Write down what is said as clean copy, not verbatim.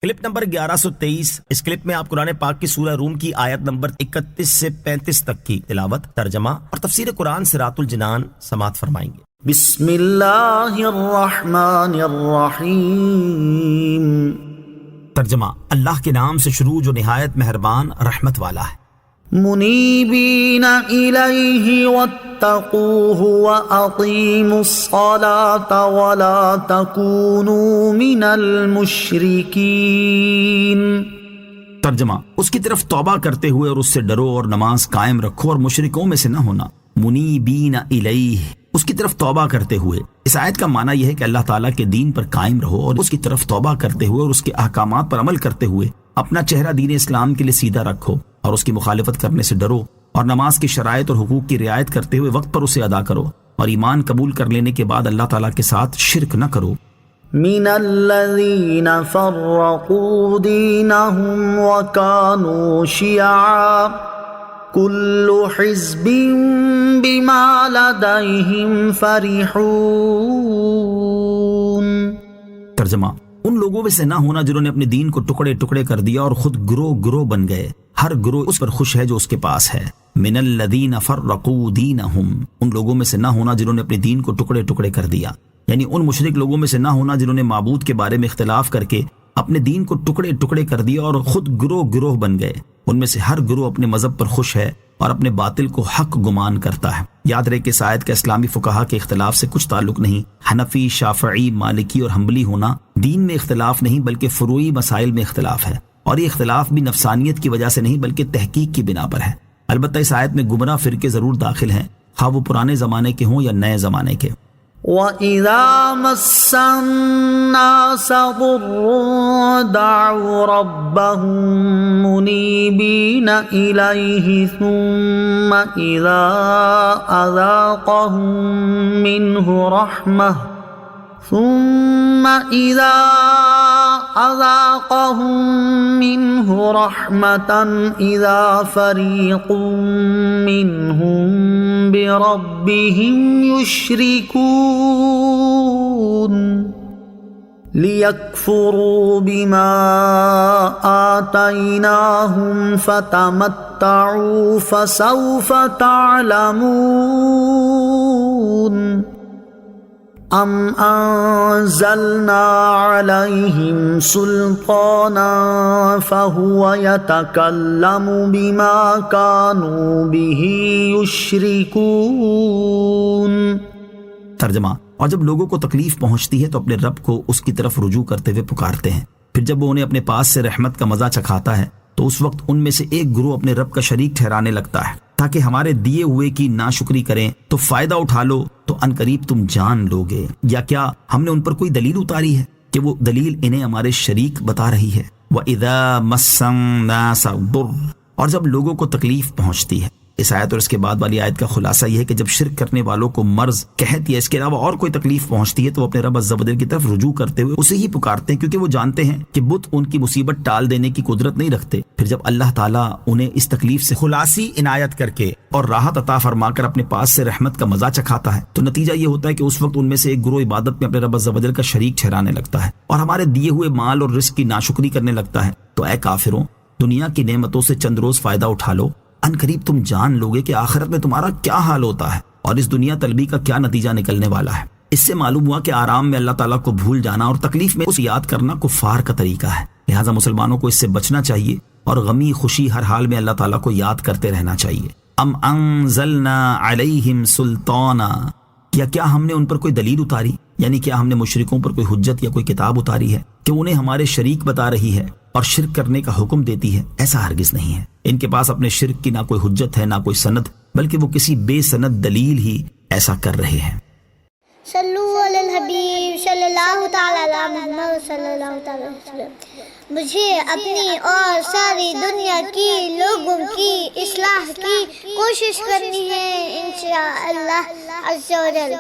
Clip number 1123۔ اس clip میں آپ قرآن پاک کی سورہ روم کی آیت نمبر 31 سے 35 تک کی تلاوت، ترجمہ اور تفسیر قرآن صراط الجنان سماعت فرمائیں گے۔ بسم اللہ الرحمن الرحیم۔ ترجمہ، اللہ کے نام سے شروع جو نہایت مہربان رحمت والا ہے۔ منیبین الیہ واتقوہ واقیموا الصلاة ولا تکونوا من المشرکین۔ ترجمہ، اس کی طرف توبہ کرتے ہوئے اور اس سے ڈرو اور نماز قائم رکھو اور مشرکوں میں سے نہ ہونا۔ منیبین الیہ، اس کی طرف توبہ کرتے ہوئے۔ اس آیت کا معنی یہ ہے کہ اللہ تعالیٰ کے دین پر قائم رہو اور اس کی طرف توبہ کرتے ہوئے اور اس کے احکامات پر عمل کرتے ہوئے اپنا چہرہ دین اسلام کے لیے سیدھا رکھو اور اس کی مخالفت کرنے سے ڈرو اور نماز کی شرائط اور حقوق کی رعایت کرتے ہوئے وقت پر اسے ادا کرو اور ایمان قبول کر لینے کے بعد اللہ تعالیٰ کے ساتھ شرک نہ کرو۔ من الذین فرقوا دینہم وکانوا شیعا کل حزب بما لدیہم فرحون۔ ترجمہ، ان لوگوں میں سے نہ ہونا جنہوں نے اپنے دین کو ٹکڑے ٹکڑے کر دیا اور خود گروہ گروہ بن گئے، ہر گروہ اس پر خوش ہے جو اس کے پاس ہے۔ من الذین فرقوا دینہم، ان لوگوں میں سے نہ ہونا جنہوں نے اپنے دین کو ٹکڑے ٹکڑے کر دیا، یعنی ان مشرک لوگوں میں سے نہ ہونا جنہوں نے معبود کے بارے میں اختلاف کر کے اپنے دین کو ٹکڑے ٹکڑے کر دیا اور خود گروہ گروہ بن گئے۔ ان میں سے ہر گروہ اپنے مذہب پر خوش ہے اور اپنے باطل کو حق گمان کرتا ہے۔ یاد رہے کہ اس آیت کا اسلامی فقہا کے اختلاف سے کچھ تعلق نہیں۔ حنفی، شافعی، مالکی اور حنبلی ہونا دین میں اختلاف نہیں بلکہ فروعی مسائل میں اختلاف ہے، اور یہ اختلاف بھی نفسانیت کی وجہ سے نہیں بلکہ تحقیق کی بنا پر ہے۔ البتہ اس آیت میں گمراہ فرقے ضرور داخل ہیں، خواہ وہ پرانے زمانے کے ہوں یا نئے زمانے کے۔ وَإِذَا مَسَّ النَّاسَ ضُرٌّ دَعَوْا رَبَّهُم مُنِيبِينَ إِلَيْهِ ثُمَّ إِذَا أَذَاقَهُم مِّنْهُ رَحْمَةً إِذَا فَرِيقٌ مِّنْهُم بِرَبِّهِمْ يُشْرِكُونَ لِيَكْفُرُوا بِمَا آتَيْنَاهُمْ فَتَمَتَّعُوا فَسَوْفَ تَعْلَمُونَ ام انزلنا علیہم سلطانا فہو یتکلم بما کانوا بہ یشرکون۔ ترجمہ، اور جب لوگوں کو تکلیف پہنچتی ہے تو اپنے رب کو اس کی طرف رجوع کرتے ہوئے پکارتے ہیں، پھر جب وہ انہیں اپنے پاس سے رحمت کا مزہ چکھاتا ہے تو اس وقت ان میں سے ایک گروہ اپنے رب کا شریک ٹھہرانے لگتا ہے تاکہ ہمارے دیے ہوئے کی ناشکری کریں تو فائدہ اٹھا لو تو ان قریب تم جان لوگے۔ یا کیا ہم نے ان پر کوئی دلیل اتاری ہے کہ وہ دلیل انہیں ہمارے شریک بتا رہی ہے؟ وَإِذَا مَسَّ النَّاسَ ضُرٌّ، اور جب لوگوں کو تکلیف پہنچتی ہے۔ اس آیت اور اس کے بعد والی آیت کا خلاصہ یہ ہے کہ جب شرک کرنے والوں کو مرض، قحط یا اس کے علاوہ اور کوئی تکلیف پہنچتی ہے تو وہ اپنے رب عز و جل کی طرف رجوع کرتے ہوئے اسے ہی پکارتے ہیں، کیونکہ وہ جانتے ہیں کہ بت ان کی مصیبت ٹال دینے کی قدرت نہیں رکھتے۔ پھر جب اللہ تعالیٰ انہیں اس تکلیف سے خلاصی عنایت کر کے اور راحت عطا فرما کر اپنے پاس سے رحمت کا مزہ چکھاتا ہے تو نتیجہ یہ ہوتا ہے کہ اس وقت ان میں سے ایک گروہ عبادت میں اپنے رب عز و جل کا شریک ٹھہرانے لگتا ہے اور ہمارے دیے ہوئے مال اور رزق کی ناشکری کرنے لگتا ہے۔ تو اے کافروں، دنیا کی نعمتوں سے چند روز فائدہ اٹھا لو، ان قریب تم جان لوگے کہ آخرت میں تمہارا کیا حال ہوتا ہے اور اس دنیا طلبی کا کیا نتیجہ نکلنے والا ہے۔ اس سے معلوم ہوا کہ آرام میں اللہ تعالیٰ کو بھول جانا اور تکلیف میں اسے یاد کرنا کفار کا طریقہ ہے، لہٰذا مسلمانوں کو اس سے بچنا چاہیے اور غمی خوشی ہر حال میں اللہ تعالیٰ کو یاد کرتے رہنا چاہیے۔ ام انزلنا علیہم سلطانا، کیا ہم نے ان پر کوئی دلیل اتاری، یعنی کیا ہم نے مشرکوں پر کوئی حجت یا کوئی کتاب اتاری ہے کہ انہیں ہمارے شریک بتا رہی ہے اور شرک کرنے کا حکم دیتی ہے؟ ایسا ہرگز نہیں ہے۔ ان کے پاس اپنے شرک کی نہ کوئی حجت ہے نہ کوئی سند، بلکہ وہ کسی بے سند دلیل ہی ایسا کر رہے ہیں۔ صلو علی الحبیب صلی اللہ تعالی علی محمد صلی اللہ تعالی وسلم۔ مجھے اپنی اور ساری دنیا کی لوگوں کی اصلاح کی کوشش کرنی ہے انشاءاللہ عز و جل۔